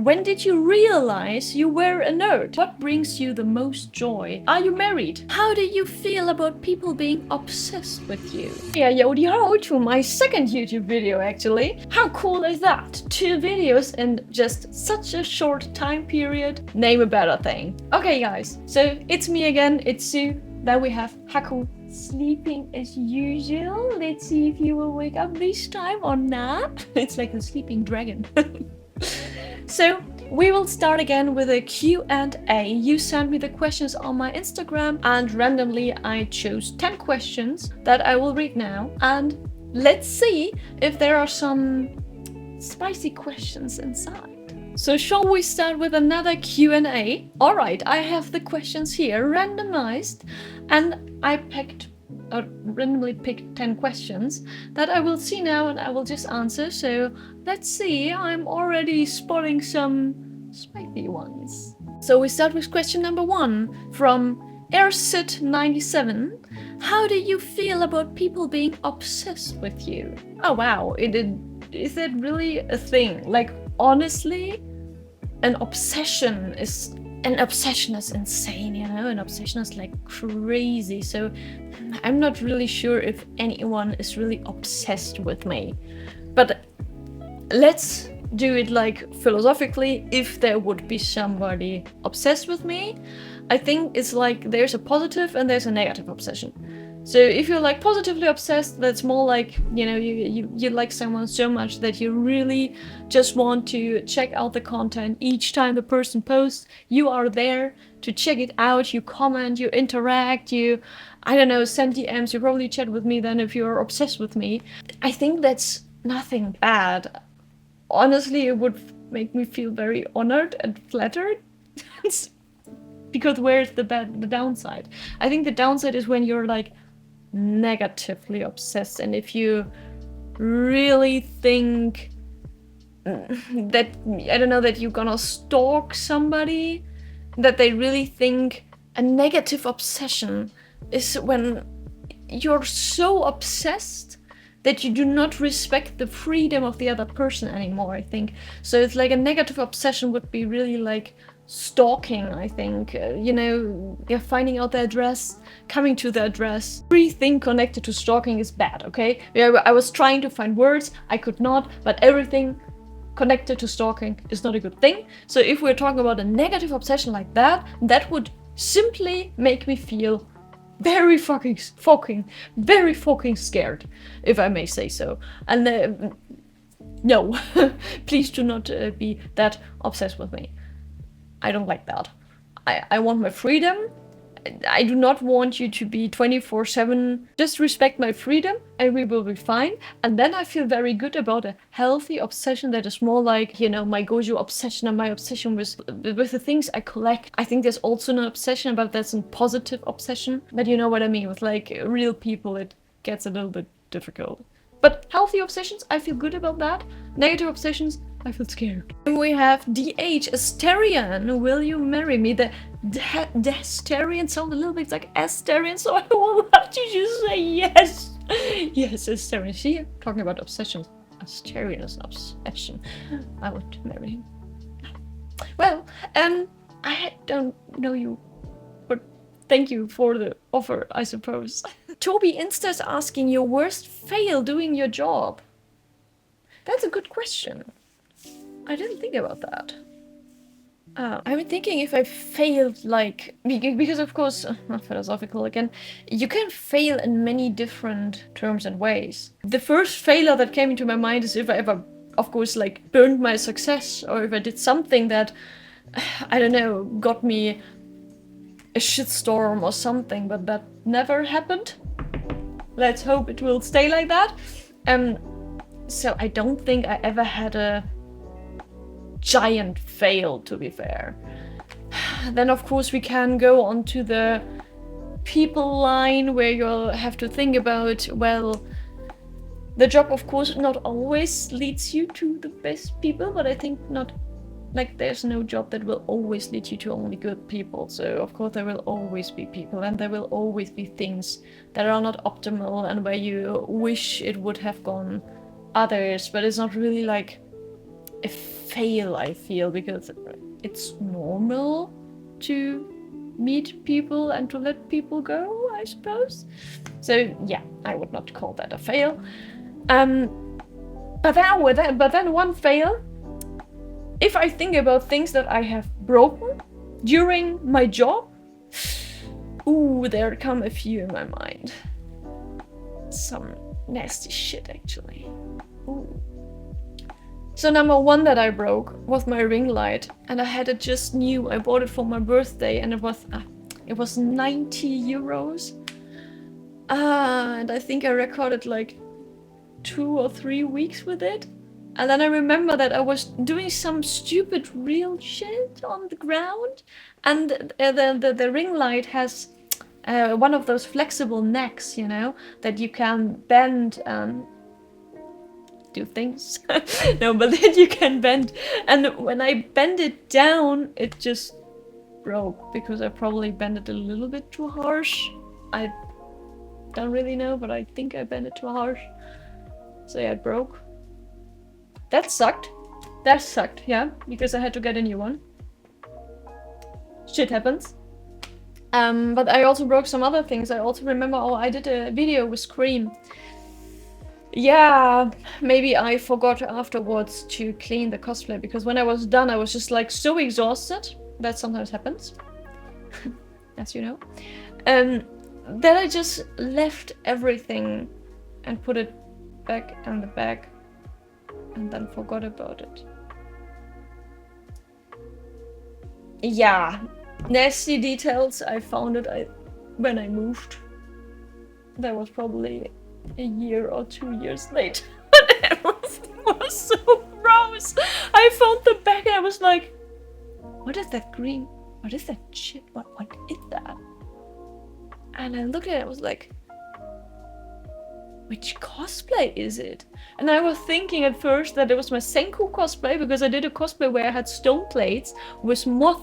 When did you realize you were a nerd? What brings you the most joy? Are you married? How do you feel about people being obsessed with you? Yeah, yo to my second YouTube video actually. How cool is that? 2 videos in just such a short time period. Name a better thing. Okay guys, so it's me again, it's Sue. Then we have Heyhooo sleeping as usual. Let's see if you will wake up this time or not. It's like a sleeping dragon. So we will start again with a Q&A. You sent me the questions on my Instagram and randomly I chose 10 questions that I will read now. And let's see if there are some spicy questions inside. So shall we start with another Q&A? Alright, I have the questions here randomized and I randomly picked 10 questions that I will see now and I will just answer. So let's see, I'm already spotting some spicy ones. So we start with question number 1 from airsit97. How do you feel about people being obsessed with you? Oh wow, is that really a thing? Like honestly, an obsession is insane, you know? An obsession is like crazy. So I'm not really sure if anyone is really obsessed with me. But let's do it like philosophically. If there would be somebody obsessed with me, I think it's like there's a positive and there's a negative obsession. So if you're like positively obsessed, that's more like, you know, you like someone so much that you really just want to check out the content each time the person posts. You are there to check it out, you comment, you interact, you, I don't know, send DMs, you probably chat with me then if you're obsessed with me. I think that's nothing bad. Honestly, it would make me feel very honored and flattered. Because where's the downside? I think the downside is when you're like negatively obsessed, and if you really think that, I don't know, that you're gonna stalk somebody, that they really think a negative obsession is when you're so obsessed that you do not respect the freedom of the other person anymore, I think. So it's like a negative obsession would be really like stalking, I think. You know, you're finding out the address, coming to the address. Everything connected to stalking is bad, okay? I was trying to find words, I could not, but everything connected to stalking is not a good thing. So if we're talking about a negative obsession like that, that would simply make me feel very fucking scared, if I may say so. And no, please do not be that obsessed with me. I don't like that. I want my freedom. I do not want you to be 24/7. Just respect my freedom and we will be fine. And then I feel very good about a healthy obsession that is more like, you know, my Gojo obsession and my obsession with the things I collect. I think there's also an obsession, but that's a positive obsession. But you know what I mean, with like real people it gets a little bit difficult. But healthy obsessions, I feel good about that. Negative obsessions, I feel scared. We have DH Asterian. Will you marry me? The Asterian sound a little bit like Asterian, so I will have to just say yes. Yes, Asterian. See, talking about obsessions. Asterian is an obsession. I would marry him. Well, I don't know you, but thank you for the offer, I suppose. Toby Insta's asking your worst fail doing your job. That's a good question. I didn't think about that. I've been thinking if I failed, like, because of course, not philosophical again, you can fail in many different terms and ways. The first failure that came into my mind is if I ever, of course, like, burned my success, or if I did something that, I don't know, got me a shitstorm or something, but that never happened. Let's hope it will stay like that. So I don't think I ever had a giant fail, to be fair. Then of course we can go on to the people line where you'll have to think about, well, the job of course not always leads you to the best people, but I think not, like, there's no job that will always lead you to only good people. So of course there will always be people, and there will always be things that are not optimal and where you wish it would have gone others, but it's not really like a fail, I feel, because it's normal to meet people and to let people go, I suppose. So yeah, I would not call that a fail. But then one fail, if I think about things that I have broken during my job, ooh, there come a few in my mind. Some nasty shit, actually. Ooh. So number one that I broke was my ring light, and I had it just new. I bought it for my birthday, and it was 90 euros. And I think I recorded like 2 or 3 weeks with it. And then I remember that I was doing some stupid real shit on the ground, and the ring light has one of those flexible necks, you know, that you can bend and do things. No, but that you can bend. And when I bend it down, it just broke because I probably bent it a little bit too harsh. I don't really know, but I think I bent it too harsh. So yeah, it broke. That sucked. That sucked, yeah, because I had to get a new one. Shit happens. But I also broke some other things. I also remember, oh, I did a video with Scream. Yeah, maybe I forgot afterwards to clean the cosplay, because when I was done, I was just like so exhausted. That sometimes happens, as you know. That I just left everything and put it back in the bag and then forgot about it. Yeah, nasty details. I found it when I moved. That was probably a year or 2 years later. Everything was so gross. I found the bag and I was like, what is that green? What is that shit? What is that? And I looked at it, I was like, which cosplay is it? And I was thinking at first that it was my Senku cosplay, because I did a cosplay where I had stone plates with moth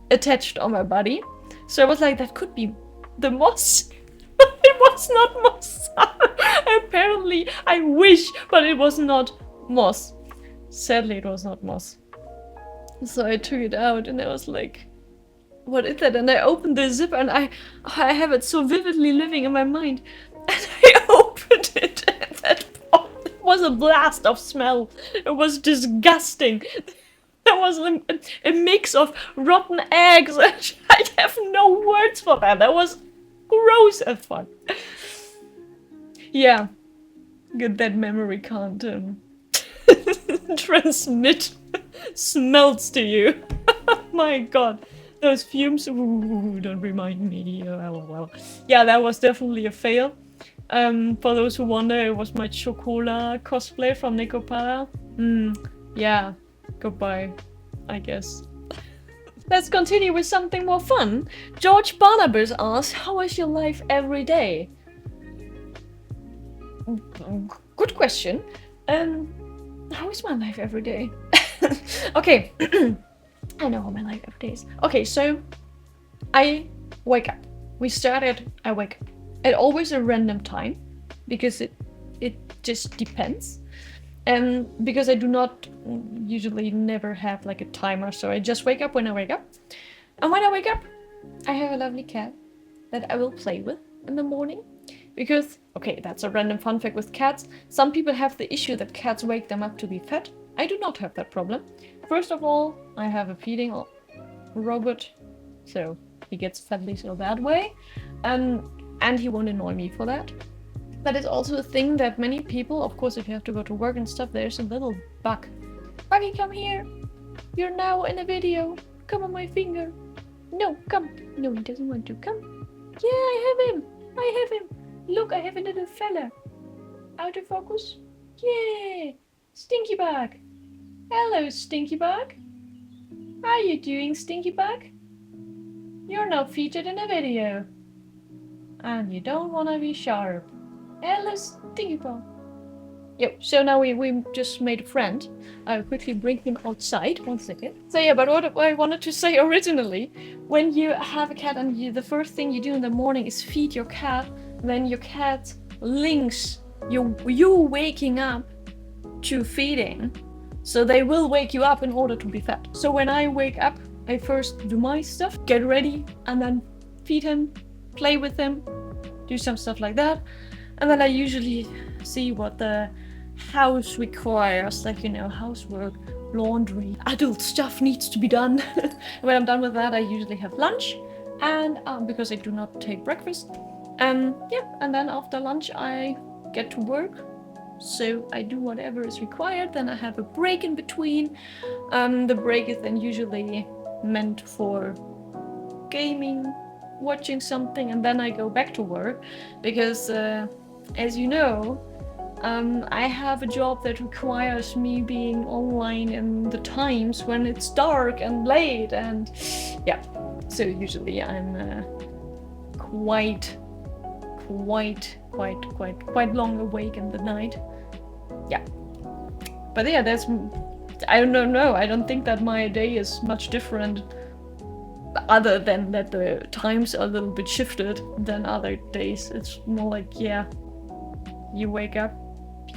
attached on my body. So I was like, that could be the moss. It was not moss. Apparently, I wish, but it was not moss. Sadly, it was not moss. So I took it out and I was like, what is that? And I opened the zipper and I have it so vividly living in my mind. And I opened it and that was a blast of smell. It was disgusting. There was a mix of rotten eggs. I have no words for that. That was gross as fuck. Yeah, good that memory can't transmit smells to you. My god, those fumes, ooh, don't remind me. Well. Yeah, that was definitely a fail. For those who wonder, it was my Chocola cosplay from Nekopara. Yeah, goodbye, I guess. Let's continue with something more fun. George Barnabas asks, how is your life every day? Good question. How is my life every day? Okay, I know how my life every day is. Okay, so I wake up. I wake up at always a random time, because it just depends. Because I do not usually never have like a timer, so I just wake up when I wake up. And when I wake up, I have a lovely cat that I will play with in the morning. Because, okay, that's a random fun fact with cats. Some people have the issue that cats wake them up to be fed. I do not have that problem. First of all, I have a feeding robot, so he gets fed at least that way. And he won't annoy me for that. That is also a thing that many people, of course, if you have to go to work and stuff, there's a little bug. Buggy, come here. You're now in a video. Come on my finger. No, come. No, he doesn't want to. Come. Yeah, I have him. I have him. Look, I have a little fella. Out of focus. Yeah. Stinky Bug. Hello, Stinky Bug. How you doing, Stinky Bug? You're not featured in a video. And you don't want to be sharp. Hello, Stinky Bug. Yep, so now we just made a friend. I'll quickly bring him outside. 1 second. So yeah, but what I wanted to say originally, when you have a cat and the first thing you do in the morning is feed your cat, then your cat links you waking up to feeding So they will wake you up in order to be fed. So when I wake up, I first do my stuff, get ready, and then feed him, play with him, do some stuff like that. And then I usually see what the house requires, like, you know, housework, laundry, adult stuff needs to be done. When I'm done with that, I usually have lunch, and because I do not take breakfast. Yeah, and then after lunch I get to work. So I do whatever is required, then I have a break in between. The break is then usually meant for gaming, watching something, and then I go back to work because, as you know, I have a job that requires me being online in the times when it's dark and late, and yeah, so usually I'm quite long awake in the night. Yeah, but yeah, I don't know, I don't think that my day is much different, other than that the times are a little bit shifted than other days. It's more like, yeah, you wake up,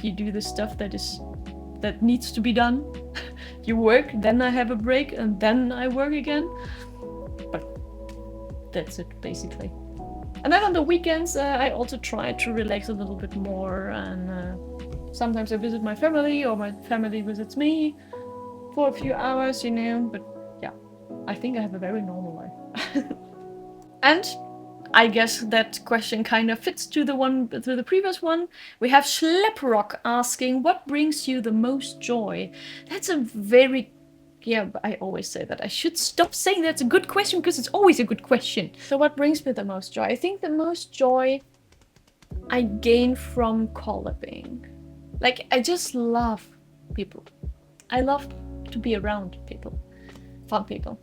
you do the stuff that needs to be done, you work, then I have a break, and then I work again. But that's it, basically. And then on the weekends, I also try to relax a little bit more, and sometimes I visit my family, or my family visits me for a few hours, you know. But yeah, I think I have a very normal life. And I guess that question kind of fits to the previous one. We have Schleprock asking, what brings you the most joy? That's a very... Yeah, but I always say that. I should stop saying that's a good question, because it's always a good question. So what brings me the most joy? I think the most joy I gain from collabing. Like, I just love people. I love to be around people. Fun people.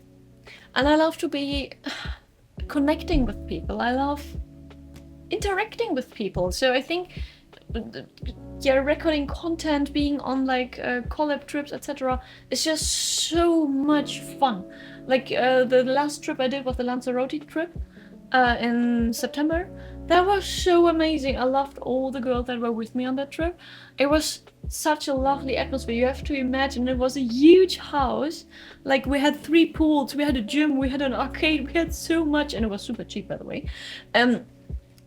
And I love to be connecting with people. I love interacting with people. So I think, yeah, recording content, being on like collab trips, etc. is just so much fun. Like the last trip I did was the Lanzarote trip in September. That was so amazing. I loved all the girls that were with me on that trip. It was such a lovely atmosphere. You have to imagine, it was a huge house. Like, we had 3 pools, we had a gym, we had an arcade, we had so much, and it was super cheap, by the way.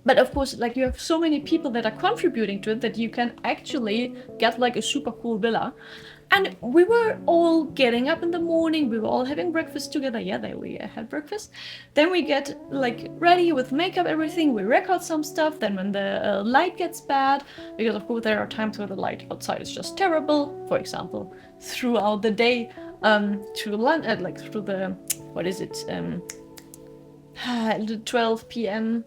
But of course, like, you have so many people that are contributing to it that you can actually get like a super cool villa. And we were all getting up in the morning, we were all having breakfast together. Yeah, there we had breakfast. Then we get like ready with makeup, everything. We record some stuff. Then when the light gets bad, because of course there are times where the light outside is just terrible. For example, throughout the day, through the, what is it, 12 p.m.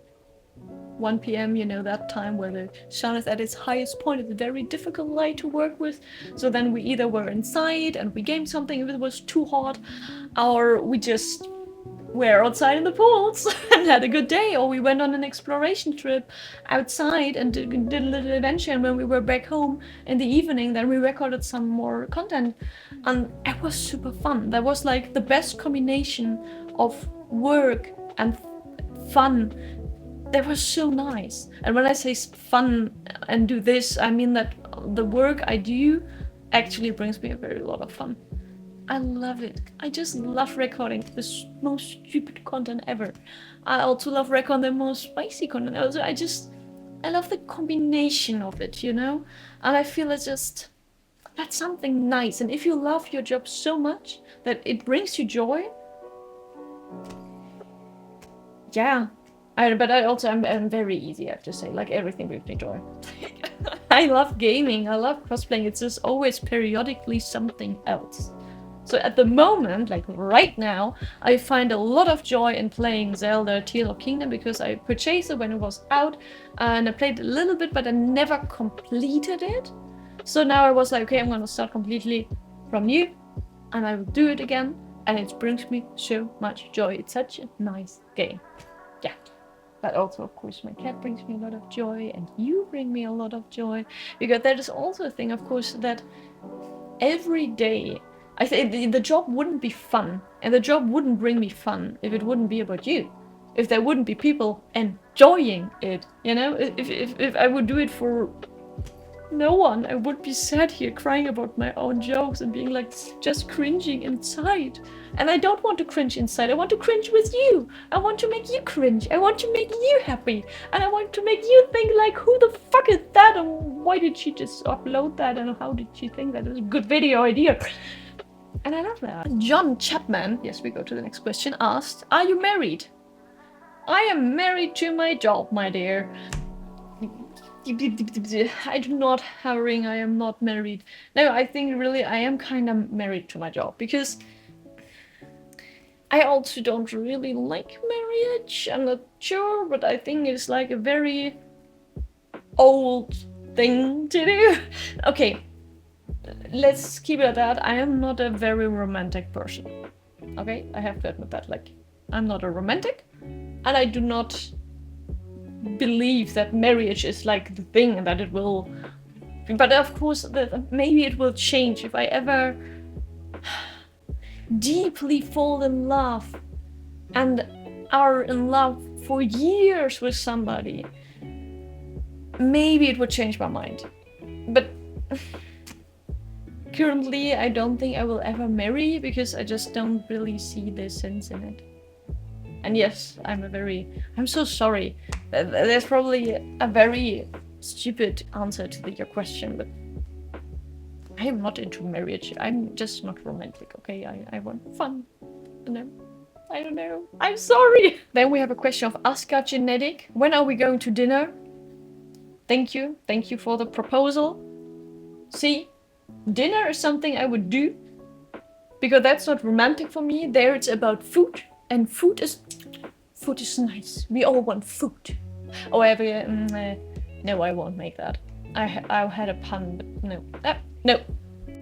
1 p.m, you know, that time where the sun is at its highest point. It's a very difficult light to work with. So then we either were inside and we gamed something if it was too hot, or we just were outside in the pools and had a good day, or we went on an exploration trip outside and did a little adventure. And when we were back home in the evening, then we recorded some more content, and it was super fun. That was like the best combination of work and fun. That was so nice. And when I say fun and do this, I mean that the work I do actually brings me a very lot of fun. I love it. I just love recording the most stupid content ever. I also love recording the most spicy content. Also, I love the combination of it, you know? And I feel it's just, that's something nice. And if you love your job so much that it brings you joy, yeah. But I also am very easy, I have to say. Like, everything brings me joy. I love gaming, I love cosplaying. It's just always periodically something else. So at the moment, like right now, I find a lot of joy in playing Zelda Tears of Kingdom, because I purchased it when it was out, and I played a little bit, but I never completed it. So now I was like, okay, I'm gonna start completely from new, and I will do it again, and it brings me so much joy. It's such a nice game. Yeah. But also, of course, my cat brings me a lot of joy, and you bring me a lot of joy. Because that is also a thing, of course, that every day, I think the job wouldn't be fun, and the job wouldn't bring me fun if it wouldn't be about you. If there wouldn't be people enjoying it, you know? If I would do it for no one. I would be sat here crying about my own jokes and being like just cringing inside. And I don't want to cringe inside. I want to cringe with you. I want to make you cringe. I want to make you happy. And I want to make you think like, who the fuck is that? And why did she just upload that? And how did she think that? It was a good video idea. And I love that. John Chapman, yes, we go to the next question, asked, are you married? I am married to my job, my dear. I do not have a ring, I am not married. No, I think really I am kind of married to my job, because I also don't really like marriage. I'm not sure, but I think it's like a very old thing to do. Okay, let's keep it at that. I am not a very romantic person. Okay, I have to admit that. Like, I'm not a romantic, and I do not believe that marriage is like the thing and that it will. But of course, maybe it will change if I ever deeply fall in love and are in love for years with somebody. Maybe it would change my mind. But currently, I don't think I will ever marry because I just don't really see the sense in it. And yes, I'm so sorry. There's probably a very stupid answer to your question, but I am not into marriage. I'm just not romantic, okay? I want fun. I don't know. I'm sorry. Then we have a question of Aska Genetic. When are we going to dinner? Thank you. Thank you for the proposal. See, dinner is something I would do because that's not romantic for me. There it's about food, and food is nice. We all want food. Oh, no, I won't make that. I had a pun, but no. No.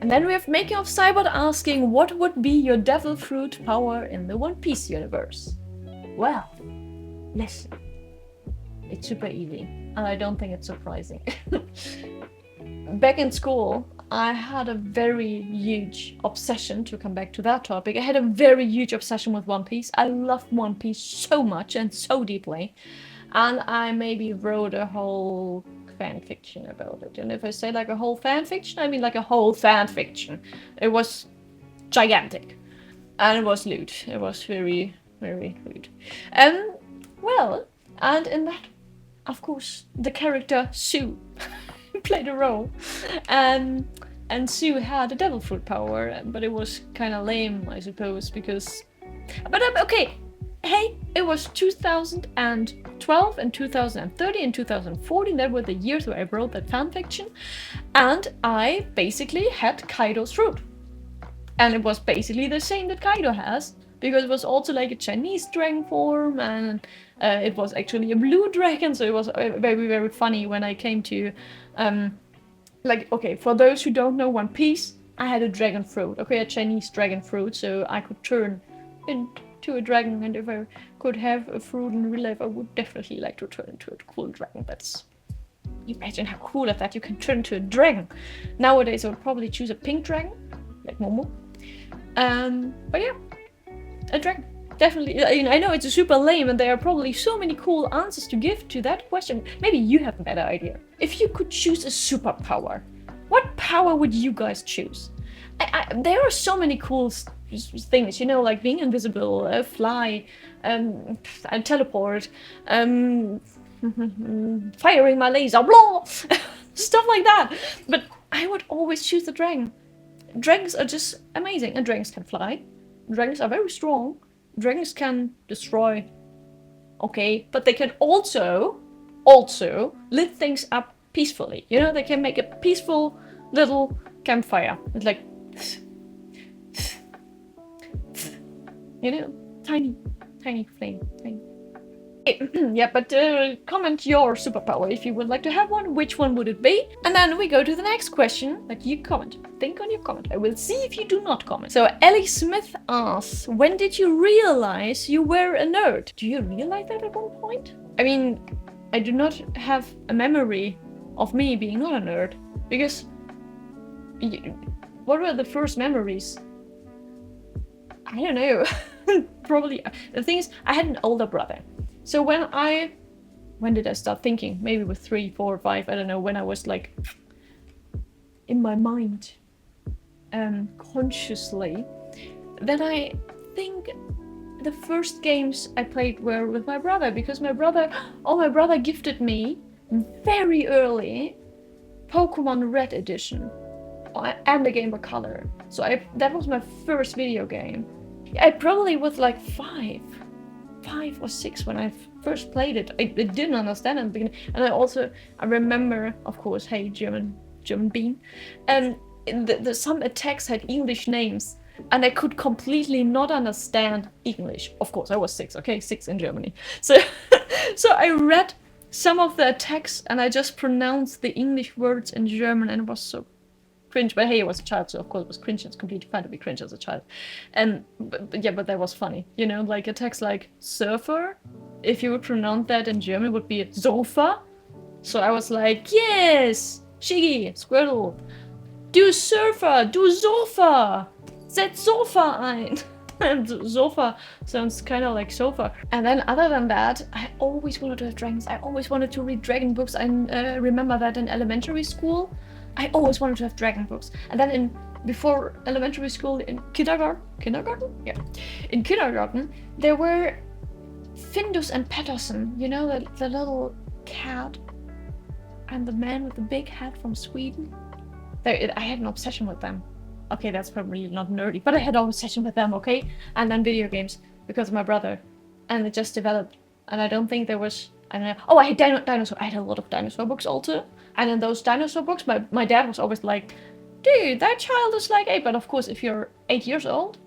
And then we have Making of Cybot asking, what would be your devil fruit power in the One Piece universe? Well, listen. It's super easy, and I don't think it's surprising. Back in school, I had a very huge obsession, to come back to that topic. I had a very huge obsession with One Piece. I loved One Piece so much and so deeply. And I maybe wrote a whole fan fiction about it. And if I say like a whole fan fiction, I mean like a whole fan fiction. It was gigantic. And it was lewd. It was very, very lewd. Well, and in that, of course, the character Sue played a role. And Sue had a devil fruit power, but it was kind of lame, I suppose, because... But okay, hey, it was 2012 and 2013 and 2014. That were the years where I wrote that fanfiction. And I basically had Kaido's fruit. And it was basically the same that Kaido has, because it was also like a Chinese dragon form, and it was actually a blue dragon, so it was very, very funny when I came to... like, okay, for those who don't know One Piece, I had a dragon fruit, okay, a Chinese dragon fruit, so I could turn into a dragon, and if I could have a fruit in real life, I would definitely like to turn into a cool dragon. That's... You imagine how cool is that, you can turn into a dragon. Nowadays, I would probably choose a pink dragon, like Momo. But yeah, a dragon. Definitely. I know it's super lame and there are probably so many cool answers to give to that question. Maybe you have a better idea. If you could choose a superpower, what power would you guys choose? There are so many cool things, you know, like being invisible, fly, and teleport, firing my laser, blah, stuff like that. But I would always choose the dragon. Dragons are just amazing, and dragons can fly. Dragons are very strong. Dragons can destroy, okay, but they can also lit things up peacefully. You know, they can make a peaceful little campfire. It's like, you know, tiny flame, tiny. Yeah, but comment your superpower if you would like to have one. Which one would it be? And then we go to the next question that you comment. Think on your comment. I will see if you do not comment. So Ellie Smith asks, when did you realize you were a nerd? Do you realize that at one point? I mean, I do not have a memory of me being not a nerd, because what were the first memories? I don't know. Probably the thing is, I had an older brother. So when did I start thinking? Maybe with 3, 4, 5, I don't know, when I was like in my mind consciously, then I think the first games I played were with my brother, because my brother gifted me very early Pokemon Red Edition and the Game Boy Color. So that was my first video game. I probably was like 5 or 6 when I first played it. I didn't understand it in the beginning, and I remember, of course, hey German bean, and some attacks had English names, and I could completely not understand English. Of course, I was 6, okay, 6 in Germany. So, so I read some of the attacks, and I just pronounced the English words in German, and it was so cringe. But hey, I was a child, so of course it was cringe. It's completely fine to be cringe as a child. And but that was funny, you know, like attacks like surfer. If you would pronounce that in German, it would be Sofa. So I was like, yes, Shiggy, Squirtle, du Surfer, du Sofa, setz Sofa ein. And Sofa sounds kind of like sofa. And then other than that, I always wanted to have dragons. I always wanted to read dragon books. I remember that in elementary school, I always wanted to have dragon books. And then before elementary school, in kindergarten? Yeah. In kindergarten, there were Findus and Pettersson, you know, the little cat and the man with the big hat from Sweden. I had an obsession with them. Okay, that's probably not nerdy, but I had an obsession with them, okay? And then video games, because of my brother. And it just developed. And I don't think there was... I don't know. Oh, I had dinosaur. I had a lot of dinosaur books also. And in those dinosaur books, my dad was always like, dude, that child is like 8. But of course, if you're 8 years old,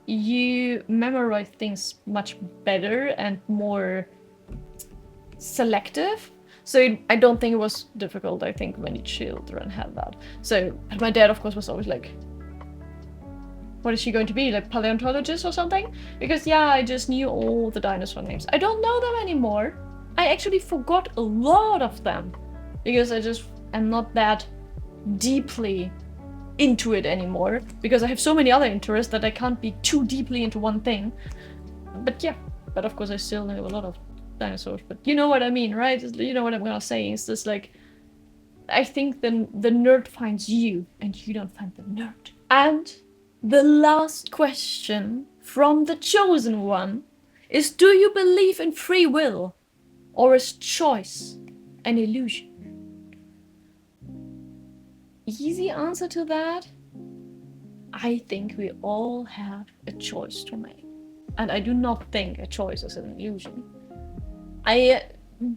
you memorize things much better and more selective. So I don't think it was difficult. I think many children have that. So my dad, of course, was always like, what is she going to be, like paleontologist or something? Because yeah, I just knew all the dinosaur names. I don't know them anymore. I actually forgot a lot of them because I just am not that deeply into it anymore, because I have so many other interests that I can't be too deeply into one thing. But yeah, but of course I still know a lot of dinosaurs. But you know what I mean, right? You know what I'm gonna say. It's just like, I think the nerd finds you and you don't find the nerd. And the last question from the chosen one is, do you believe in free will, or is choice an illusion? Easy answer to that. I think we all have a choice to make. And I do not think a choice is an illusion. I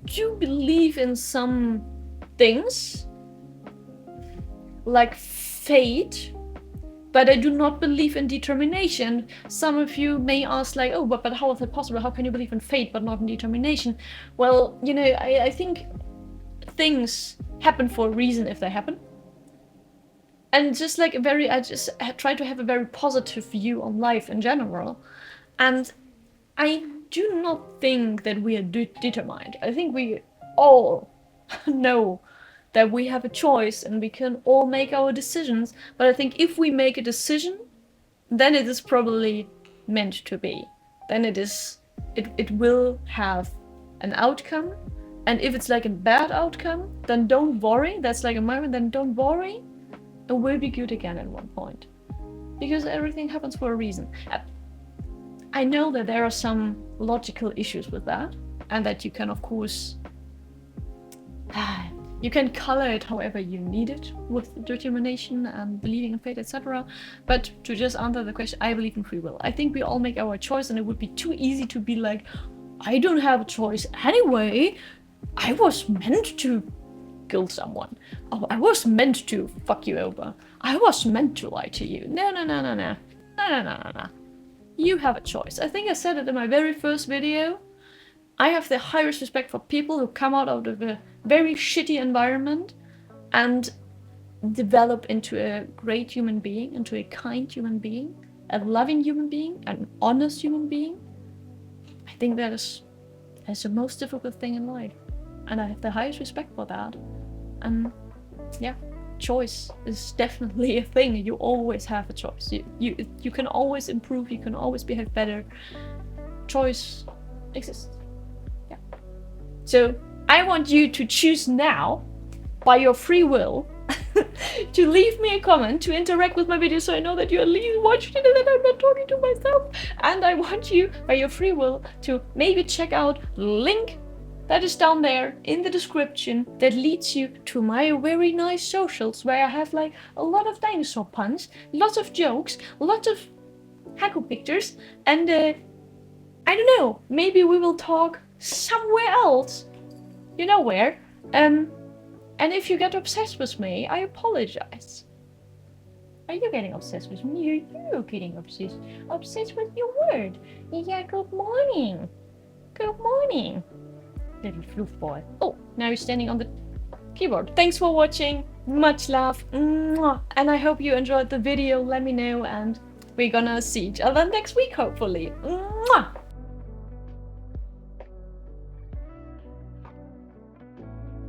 do believe in some things, like fate, but I do not believe in determination. Some of you may ask like, oh, but how is that possible? How can you believe in fate but not in determination? Well, you know, I think things happen for a reason if they happen. And just like I just try to have a very positive view on life in general. And I do not think that we are determined. I think we all know that we have a choice and we can all make our decisions. But I think if we make a decision, then it is probably meant to be. Then it will have an outcome. And if it's like a bad outcome, then don't worry. That's like a moment, then don't worry. It will be good again at one point. Because everything happens for a reason. I know that there are some logical issues with that, and that you can, of course, you can color it however you need it, with determination and believing in fate, etc. But to just answer the question, I believe in free will. I think we all make our choice, and it would be too easy to be like, I don't have a choice anyway. I was meant to kill someone. Oh, I was meant to fuck you over. I was meant to lie to you. No. You have a choice. I think I said it in my very first video. I have the highest respect for people who come out of a very shitty environment and develop into a great human being, into a kind human being, a loving human being, an honest human being. I think that's the most difficult thing in life. And I have the highest respect for that. And yeah, choice is definitely a thing. You always have a choice. You can always improve, you can always behave better. Choice exists. Yeah. So I want you to choose now, by your free will, to leave me a comment, to interact with my videos so I know that you at least watched it and that I'm not talking to myself. And I want you, by your free will, to maybe check out the link that is down there in the description that leads you to my very nice socials where I have like a lot of dinosaur puns, lots of jokes, lots of Heyhooo pictures, and I don't know, maybe we will talk somewhere else. You know where. And if you get obsessed with me, I apologize. Are you getting obsessed with me? Are you getting obsessed with your word? Yeah, good morning. Good morning. Little floof boy. Oh, now you're standing on the keyboard. Thanks for watching. Much love. Mwah. And I hope you enjoyed the video. Let me know and we're gonna see each other next week, hopefully. Mwah.